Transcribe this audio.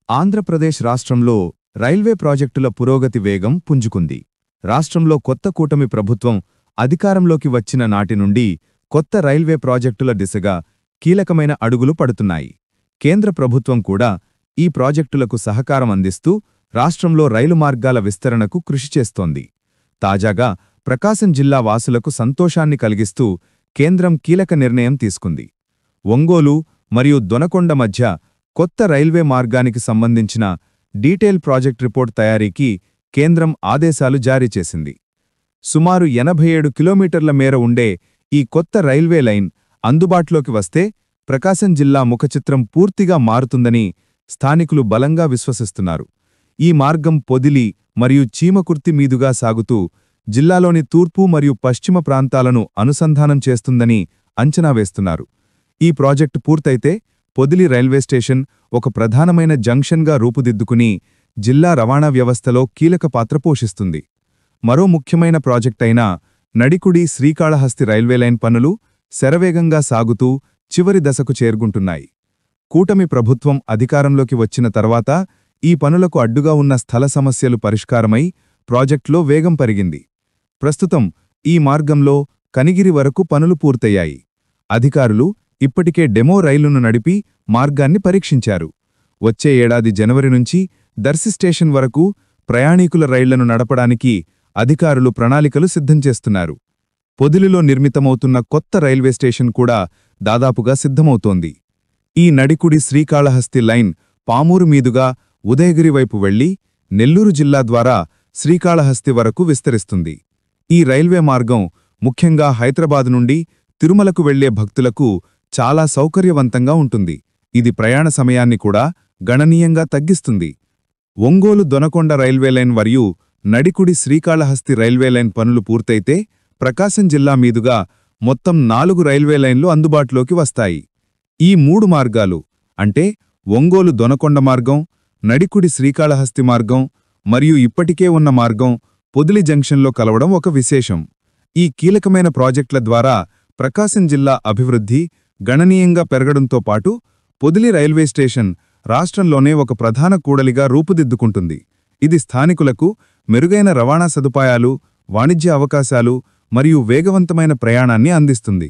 ఆంధ్రప్రదేశ్ రాష్ట్రంలో రైల్వే ప్రాజెక్టుల పురోగతి వేగం పుంజుకుంది. రాష్ట్రంలో కొత్త కూటమి ప్రభుత్వం అధికారంలోకి వచ్చిన నాటి నుండి కొత్త రైల్వే ప్రాజెక్టుల దిశగా కీలకమైన అడుగులు పడుతున్నాయి. కేంద్ర ప్రభుత్వం కూడా ఈ ప్రాజెక్టులకు సహకారం అందిస్తూ రాష్ట్రంలో రైలు మార్గాల విస్తరణకు కృషి చేస్తోంది. తాజాగా ప్రకాశం జిల్లా వాసులకు సంతోషాన్ని కలిగిస్తూ కేంద్రం కీలక నిర్ణయం తీసుకుంది. ఒంగోలు మరియు దొనకొండ మధ్య కొత్త రైల్వే మార్గానికి సంబంధించిన డీటెయిల్ ప్రాజెక్ట్ రిపోర్ట్ తయారీకి కేంద్రం ఆదేశాలు జారీ చేసింది. సుమారు 87 కిలోమీటర్ల మేర ఉండే ఈ కొత్త రైల్వే లైన్ అందుబాటులోకి వస్తే ప్రకాశం జిల్లా ముఖచిత్రం పూర్తిగా మారుతుందని స్థానికులు బలంగా విశ్వసిస్తున్నారు. ఈ మార్గం పొదిలి మరియు చీమకుర్తి మీదుగా సాగుతూ జిల్లాలోని తూర్పు మరియు పశ్చిమ ప్రాంతాలను అనుసంధానం చేస్తుందని అంచనా వేస్తున్నారు. ఈ ప్రాజెక్టు పూర్తయితే పొదిలి రైల్వే స్టేషన్ ఒక ప్రధానమైన జంక్షన్గా రూపుదిద్దుకుని జిల్లా రవాణా వ్యవస్థలో కీలక పాత్ర పోషిస్తుంది. మరో ముఖ్యమైన ప్రాజెక్టైన నడికుడి శ్రీకాళహస్తి రైల్వే లైన్ పనులు శరవేగంగా సాగుతూ చివరి దశకు చేరుకుంటున్నాయి. కూటమి ప్రభుత్వం అధికారంలోకి వచ్చిన తర్వాత ఈ పనులకు అడ్డుగా ఉన్న స్థల సమస్యలు పరిష్కారమై ప్రాజెక్టులో వేగం పెరిగింది. ప్రస్తుతం ఈ మార్గంలో కనిగిరి వరకు పనులు పూర్తయ్యాయి. అధికారులు ఇప్పటికే డెమో రైలును నడిపి మార్గాన్ని పరీక్షించారు. వచ్చే ఏడాది జనవరి నుంచి దర్శి స్టేషన్ వరకు ప్రయాణీకుల రైళ్లను నడపడానికి అధికారులు ప్రణాళికలు సిద్ధం చేస్తున్నారు. పొదిలిలో నిర్మితమవుతున్న కొత్త రైల్వే స్టేషన్ కూడా దాదాపుగా సిద్ధమవుతోంది. ఈ నడికుడి శ్రీకాళహస్తి లైన్ పామూరు మీదుగా ఉదయగిరి వైపు వెళ్లి నెల్లూరు జిల్లా ద్వారా శ్రీకాళహస్తి వరకు విస్తరిస్తుంది. ఈ రైల్వే మార్గం ముఖ్యంగా హైదరాబాద్ నుండి తిరుమలకు వెళ్లే భక్తులకు చాలా సౌకర్యవంతంగా ఉంటుంది. ఇది ప్రయాణ సమయాన్ని కూడా గణనీయంగా తగ్గిస్తుంది. ఒంగోలు దొనకొండ రైల్వే లైన్ మరియు నడికుడి శ్రీకాళహస్తి రైల్వే లైన్ పనులు పూర్తయితే ప్రకాశం జిల్లా మీదుగా మొత్తం 4 రైల్వే లైన్లు అందుబాటులోకి వస్తాయి. ఈ 3 మార్గాలు అంటే ఒంగోలు దొనకొండ మార్గం, నడికుడి శ్రీకాళహస్తి మార్గం మరియు ఇప్పటికే ఉన్న మార్గం పొదిలి జంక్షన్లో కలవడం ఒక విశేషం. ఈ కీలకమైన ప్రాజెక్టుల ద్వారా ప్రకాశం జిల్లా అభివృద్ధి గణనీయంగా పెరగడంతో పాటు పొదిలి రైల్వే స్టేషన్ రాష్ట్రంలోనే ఒక ప్రధాన కూడలిగా రూపుదిద్దుకుంటుంది. ఇది స్థానికులకు మెరుగైన రవాణా సదుపాయాలు, వాణిజ్య అవకాశాలు మరియు వేగవంతమైన ప్రయాణాన్ని అందిస్తుంది.